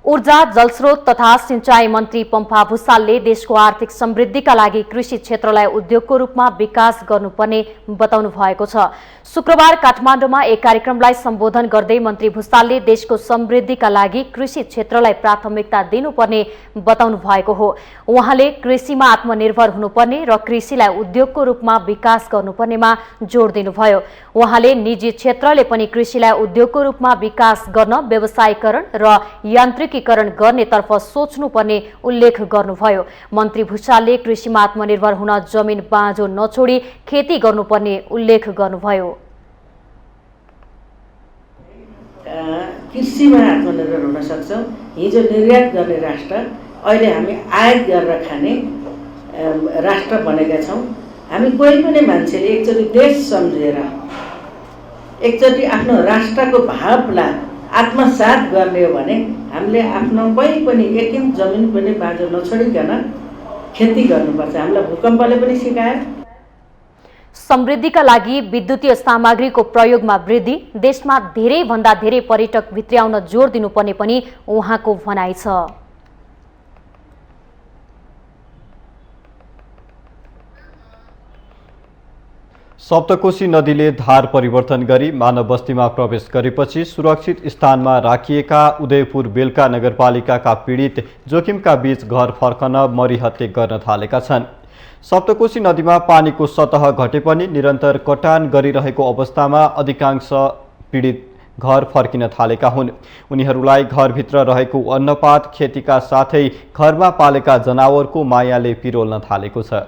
ऊर्जा, जलस्रोत तथा सिंचाई मन्त्री पम्फा भुसालले देशको आर्थिक समृद्धिका लागि कृषि क्षेत्रलाई उद्योगको रूपमा विकास गर्नुपर्ने बताउनु भएको छ। शुक्रबार काठमाडौँमा एक कार्यक्रमलाई सम्बोधन गर्दै मन्त्री भुसालले देशको समृद्धिका लागि कृषि क्षेत्रलाई प्राथमिकता दिनुपर्ने बताउनु भएको हो। उहाँले कृषिमा आत्मनिर्भर हुनुपर्ने र कृषिलाई उद्योगको रूपमा विकास गर्नुपर्नेमा जोड दिनुभयो। उहाँले निजी क्षेत्रले पनि कृषिलाई उद्योगको रूपमा विकास गर्न व्यवसायीकरण र यान्त्रिकीकरण गर्नेतर्फ सोच्नुपर्ने उल्लेख गर्नुभयो। मन्त्री भुसालले कृषिमा आत्मनिर्भर हुन जमिन बाँझो नछोडी खेती गर्नुपर्ने उल्लेख गर्नुभयो। कृषिमा आत्मनिर्भर हुन सक्छौँ। हिजो निर्यात गर्ने राष्ट्र, अहिले हामी आयात गरेर खाने राष्ट्र बनेका छौँ। हामी कोही पनि मान्छेले एकचोटि देश सम्झेर एकचोटि आफ्नो राष्ट्रको भावलाई आत्मसात गर्ने हो भने हामीले आफ्नो कोही पनि एक इंच जमिन पनि बाँझो नछोडिकन खेती गर्नुपर्छ। हामीलाई भूकम्पले पनि सिकायो। समृद्धिका लागि विद्युतीय सामग्रीको प्रयोगमा वृद्धि, देशमा धेरैभन्दा धेरै पर्यटक भित्र्याउन जोड दिनुपर्ने पनि उहाँको भनाइ छ। सप्तकोशी नदीले धार परिवर्तन गरी मानव बस्तीमा प्रवेश गरेपछि सुरक्षित स्थानमा राखिएका उदयपुर बेलका नगरपालिकाका पीडित जोखिमका बीच घर फर्कन मरिहत्ते गर्न थालेका छन्। सप्तकोशी नदीमा पानीको सतह घटे पनि निरन्तर कटान गरिरहेको अवस्थामा अधिकांश पीडित घर फर्किन थालेका हुन्। उनीहरूलाई घरभित्र रहेको अन्नपात, खेतीका साथै घरमा पालेका जनावरको मायाले पिरोल्न थालेको छ।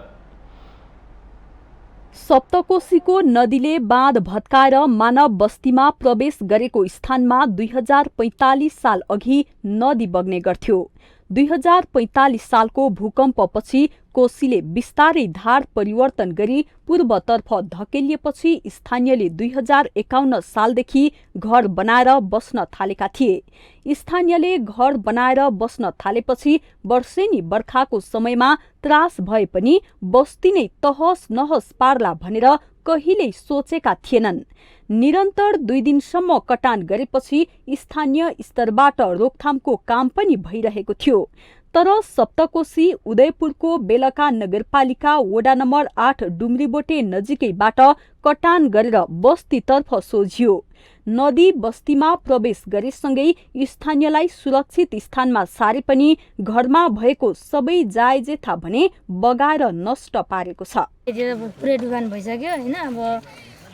सप्तकोशीको नदीले बाँध भत्काएर मानव बस्तीमा प्रवेश गरेको स्थानमा 2045 साल अघि नदी बग्ने गर्थ्यो। 2045 सालको भूकम्पपछि कोशीले बिस्तारै धार परिवर्तन गरी पूर्वतर्फ धकेलिएपछि स्थानीयले 2051 सालदेखि घर बनाएर बस्न थालेका थिए। स्थानीयले घर बनाएर बस्न थालेपछि वर्षेनी बर्खाको समयमा त्रास भए पनि बस्ती नै तहस नहस पार्ला भनेर कहिल्यै सोचेका थिएनन्। निरन्तर 2 दिनसम्म कटान गरेपछि स्थानीय स्तरबाट रोकथामको काम पनि भइरहेको थियो। तर सप्तकोशी उदयपुरको बेलका नगरपालिका वडा नम्बर 8 डुम्रीबोटे नजिकैबाट कटान गरेर बस्तीतर्फ सोझियो। नदी बस्तीमा प्रवेश गरेसँगै स्थानीयलाई सुरक्षित स्थानमा सारे पनि घरमा भएको सबै जायजेथा भने बगाएर नष्ट पारेको छ। पुरै डुबान भइसक्यो हैन। अब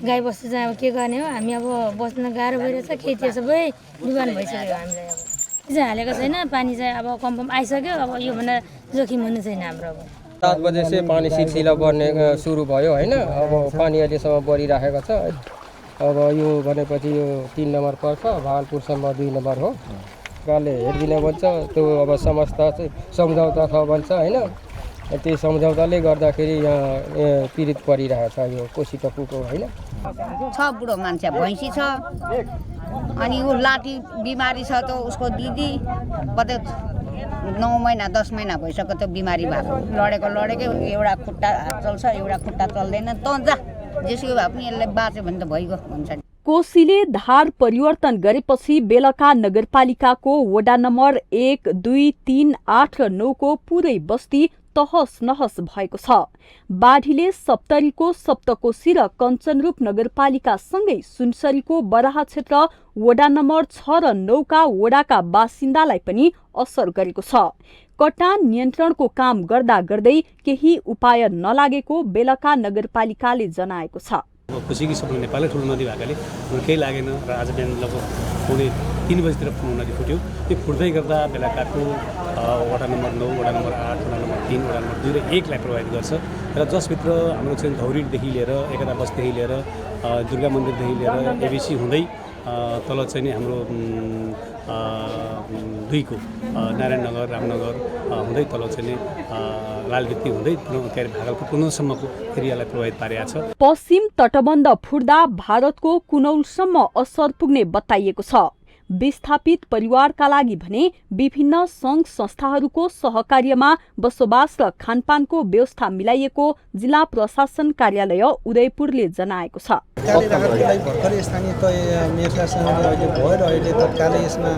गाई बस्तु चाहिँ अब के गर्ने हो, हामी अब बस्न गाह्रो भइरहेछ। खेती सबै डुबान भइसक्यो। हामीलाई अब चाहिँ हालेको छैन, पानी चाहिँ अब कम्पम आइसक्यो। अब योभन्दा जोखिम हुनु छैन हाम्रो। अब 7 बजे से पानी सिलसिला बढ्ने सुरु भयो हैन। अब पानी अहिलेसम्म बढिरहेको छ। अब यो भनेपछि यो 3 नम्बर पर्छ, भालपुरसम्म 2 नम्बर हो। गाले हेर्दिन भन्छ, त्यो अब समस्या सम्झौता छ भन्छ हैन। त्यो सम्झौताले गर्दाखेरि यहाँ पीडित परिरहेछ यो कोशी टपुको हैन। छ बुढो मान्छे भैँसी छ, अनि ऊ लाठी बिमारी छ। त उसको दिदी कतै 9 महिना 10 महिना भइसक्यो त्यो बिमारी भएको। लडेकै एउटा खुट्टा चल्छ, एउटा खुट्टा चल्दैन। त जा जेसुकै भए पनि यसलाई बाँच्यो भने त भइगयो भन्छ। कोशीले धार परिवर्तन गरेपछि बेलका नगरपालिकाको वडा नम्बर 1, 2, 3, 8 र 9 को पुरै बस्ती तहस नहस भएको छ। बाढीले सप्तरीको सप्तकोशी र कञ्चनरूप नगरपालिकासँगै सुनसरीको बराहा क्षेत्र वडा नम्बर 6 र 9 का वडाका बासिन्दालाई पनि असर गरेको छ। कटान नियन्त्रणको काम गर्दा गर्दै केही उपाय नलागेको बेलका नगरपालिकाले जनाएको छ। खुसीकी सबै नेपालै ठुलो नदी भएकाले केही लागेन र आज बिहान लगभग पौने 3 बजीतिर नदी फुट्यो। त्यो फुट्दै गर्दा बेलाकाको वडा नम्बर 9, वडा नम्बर 8, वडा नम्बर 3, वडा नम्बर 2 र 1 लाई प्रभावित गर्छ र जसभित्र हाम्रो चाहिँ धौरीदेखि लिएर एकता बसदेखि लिएर दुर्गा मन्दिरदेखि लिएर एबिसी हुँदै तल चाहिँ नि हाम्रो 2 को नारायणनगर, रामनगर हुँदै तल चाहिँ नि लालभित्ती हुँदै भागलपुर कुनौलसम्मको एरियालाई प्रभावित पारेको छ। पश्चिम तटबन्ध फुट्दा भारतको कुनौलसम्म असर पुग्ने बताइएको छ। विस्थापित परिवारका लागि भने विभिन्न सङ्घ संस्थाहरूको सहकार्यमा बसोबास र खानपानको व्यवस्था मिलाइएको जिल्ला प्रशासन कार्यालय उदयपुरले जनाएको छ। तत्कालै राहतको लागि भर्खरै स्थानीय तय मेयरसँग अहिले भयो र अहिले तत्कालै यसमा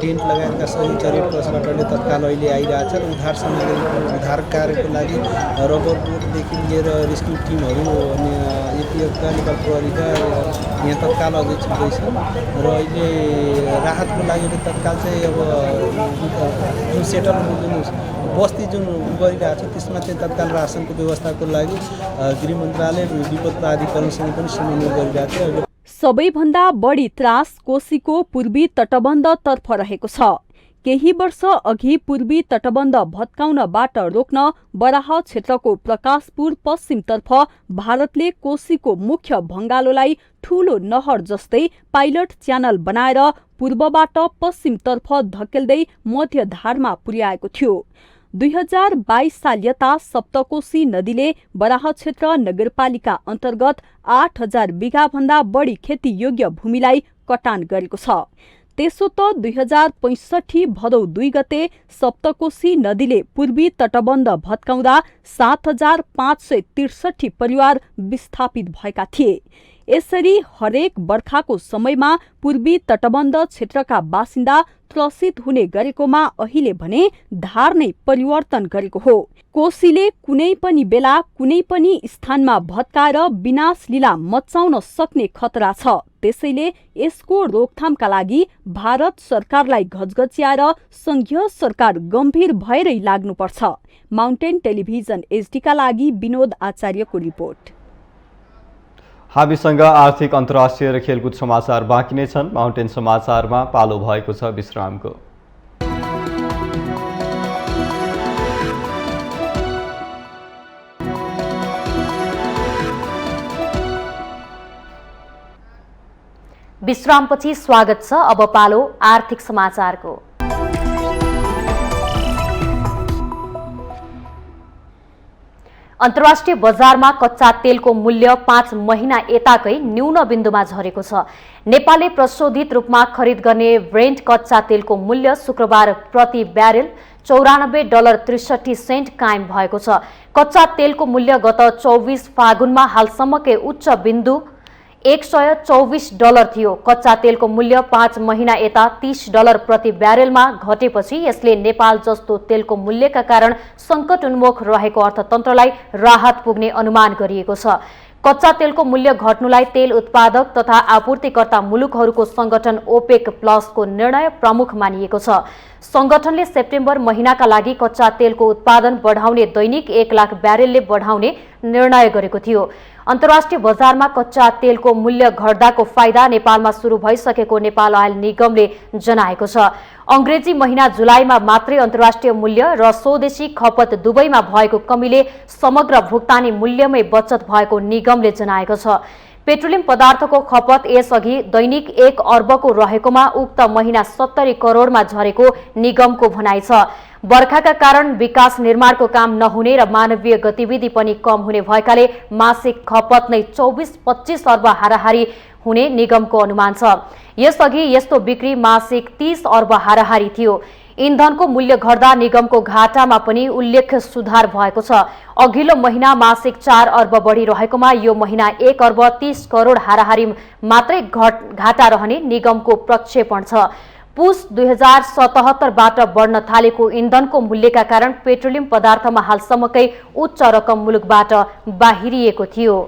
टेन्ट लगाएका संयुक्त रेड क्रसबाट अहिले तत्काल अहिले आइरहेछ र उद्धार सामग्री उद्धार कार्यको लागि रबर बोटदेखि लिएर रेस्क्यु टिमहरू अनि एपिएफका नेपाल प्रहरीका यहाँ तत्काल अझै छुट्दैछ र अहिले राहतको लागि तत्काल चाहिँ अब जुन सेटलमेन्ट जुन बस्ती जुन गरिरहेको छ त्यसमा चाहिँ तत्काल रासनको व्यवस्थाको लागि गृह मन्त्रालय विपद प्राधिकरणसँग पनि समन्वय गरिरहेको छ। सबैभन्दा बढी त्रास कोशीको पूर्वी तटबन्धतर्फ रहेको छ। केही वर्ष अघि पूर्वी तटबन्ध भत्काउनबाट रोक्न बराह क्षेत्रको प्रकाशपुर पश्चिमतर्फ भारतले कोशीको मुख्य भङ्गालोलाई ठूलो नहर जस्तै पाइलट च्यानल बनाएर पूर्वबाट पश्चिमतर्फ धकेल्दै मध्यधारमा पुर्याएको थियो। 2022 साल यता सप्तकोशी नदीले बराह क्षेत्र नगरपालिका अन्तर्गत 8000 बिघाभन्दा बढी खेतीयोग्य भूमिलाई कटान गरेको छ। त्यसो त 2065 भदौ 2 गते सप्तकोशी नदीले पूर्वी तटबन्ध भत्काउँदा 7563 परिवार विस्थापित भएका थिए। यसरी हरेक बर्खाको समयमा पूर्वी तटबन्ध क्षेत्रका बासिन्दा त्रसित हुने गरेकोमा अहिले भने धार नै परिवर्तन गरेको हो। कोशीले कुनै पनि बेला कुनै पनि स्थानमा भत्काएर विनाश लीला मचाउन सक्ने खतरा छ। त्यसैले यसको रोकथामका लागि भारत सरकारलाई घचघच्याएर संघीय सरकार गम्भीर भएरै लाग्नुपर्छ। माउन्टेन टेलिभिजन एचडीका लागि विनोद आचार्यको रिपोर्ट। हामीसँग आर्थिक अन्तर्राष्ट्रिय र खेलकुद समाचार बाँकी नै छन्। माउन्टेन समाचारमा पालो भएको छ विश्रामको। विश्रामपछि स्वागत छ। अब पालो आर्थिक समाचारको। अन्तर्राष्ट्रिय बजारमा कच्चा तेलको मूल्य 5 महिना यताकै न्यून बिन्दुमा झरेको छ। नेपालले प्रशोधित रूपमा खरिद गर्ने ब्रेन्ट कच्चा तेलको मूल्य शुक्रबार प्रति ब्यारेल $94.63 कायम भएको छ। कच्चा तेलको मूल्य गत 24 फागुनमा हालसम्मकै उच्च बिन्दु $124 थियो। कच्चा तेलको मूल्य 5 महिना यता $30 प्रति ब्यारेलमा घटेपछि यसले नेपाल जस्तो तेलको मूल्यका कारण संकट उन्मुख रहेको अर्थतन्त्रलाई राहत पुग्ने अनुमान गरिएको छ। कच्चा तेलको मूल्य घट्नुलाई तेल उत्पादक तथा आपूर्तिकर्ता मुलुकहरूको संगठन ओपेक प्लसको निर्णय प्रमुख मानिएको छ। संगठनले सेप्टेम्बर महिनाका लागि कच्चा तेलको उत्पादन बढाउने दैनिक 1 लाख ब्यारेलले बढाउने निर्णय गरेको थियो। अन्तर्राष्ट्रिय बजारमा कच्चा तेलको मूल्य घट्दाको फाइदा नेपालमा सुरु भइसकेको नेपाल आयल निगमले जनाएको छ। अंग्रेजी महिना जुलाईमा मात्रै अन्तर्राष्ट्रिय मूल्य र स्वदेशी खपत दुवैमा भएको कमीले समग्र भुक्तानी मूल्यमै बचत भएको निगमले जनाएको छ। पेट्रोलियम पदार्थको खपत यसअघि दैनिक 1 अर्बको रहेकोमा उक्त महिना 70 करोडमा झरेको निगमको भनाइ छ। बर्खाका कारण विकास निर्माणको काम नहुने र मानवीय गतिविधि पनि कम हुने भएकाले मासिक खपत नै 24-25 अर्ब हाराहारी हुने निगमको अनुमान छ। यसअघि यस्तो बिक्री मासिक 30 अर्ब हाराहारी थियो। इन्धनको मूल्य घट्दा निगमको घाटामा पनि उल्लेख्य सुधार भएको छ। अघिल्लो महिना मासिक 4 अर्ब बढी रहेकोमा यो महिना 1 अर्ब 30 करोड हाराहारी मात्रै घाटा रहने निगमको प्रक्षेपण छ। पुस 2077बाट बढ्न थालेको इन्धनको मूल्यका कारण पेट्रोलियम पदार्थमा हालसम्मकै उच्च रकम मुलुकबाट बाहिरिएको थियो।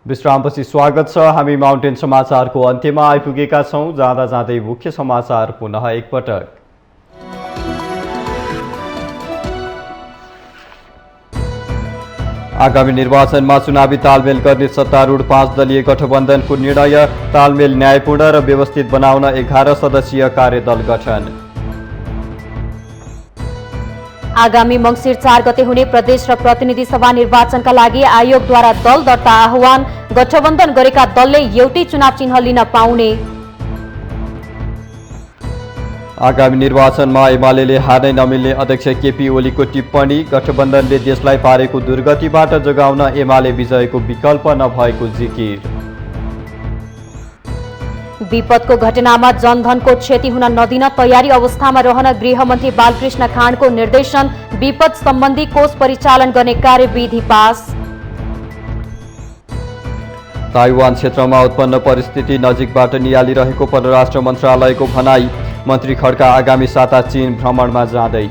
विश्रामपछि स्वागत छ। हामी माउन्टेन समाचारको अन्त्यमा आइपुगेका छौं। जाँदा जाँदै मुख्य समाचार पुनः एकपटक। आगामी निर्वाचनमा चुनावी तालमेल गर्ने सत्तारूढ 5 दलीय गठबन्धनको निर्णय। तालमेल न्यायपूर्ण र व्यवस्थित बनाउन 11 सदस्यीय कार्यदल गठन। आगामी मङ्सिर 4 गते हुने प्रदेश र प्रतिनिधि सभा निर्वाचनका लागि आयोगद्वारा दल दर्ता आह्वान। गठबन्धन गरेका दलले एउटै चुनाव चिन्ह लिन पाउने। आगामी निर्वाचनमा एमालेले हार्नै नमिल्ने अध्यक्ष केपी ओलीको टिप्पणी। गठबन्धनले देशलाई पारेको दुर्गतिबाट जोगाउन एमाले विजयको विकल्प नभएको जिकिर। विपदको घटनामा जनधनको क्षति हुन नदिन तयारी अवस्थामा रहन गृहमन्त्री बालकृष्ण खाँडको निर्देशन। विपद सम्बन्धी कोष परिचालन गर्ने कार्यविधि पास। ताइवान क्षेत्रमा उत्पन्न परिस्थिति नजिकबाट नियालिरहेको परराष्ट्र मन्त्रालयको भनाई। मन्त्री खड्का आगामी साता चीन भ्रमणमा जाँदै।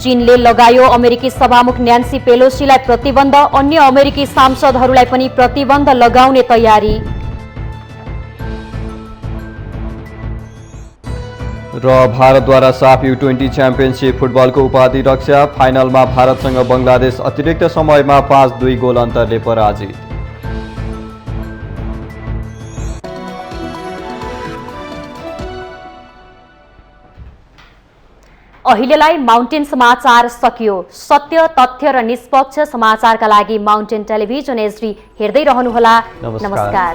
चीनले लगायो अमेरिकी सभामुख न्यान्सी पेलोसीलाई प्रतिबन्ध। अन्य अमेरिकी सांसदहरूलाई पनि प्रतिबन्ध लगाउने तयारी। र भारतद्वारा साफ U20 च्याम्पियनशिप फुटबलको उपाधि रक्षा। फाइनलमा भारतसँग बङ्गलादेश अतिरिक्त समयमा 5-2 गोल अन्तरले पराजित। अहिलेलाई माउन्टेन समाचार सकियो। सत्य, तथ्य र निष्पक्ष समाचारका लागि माउन्टेन टेलिभिजन HD हेर्दै रहनुहोला। नमस्कार।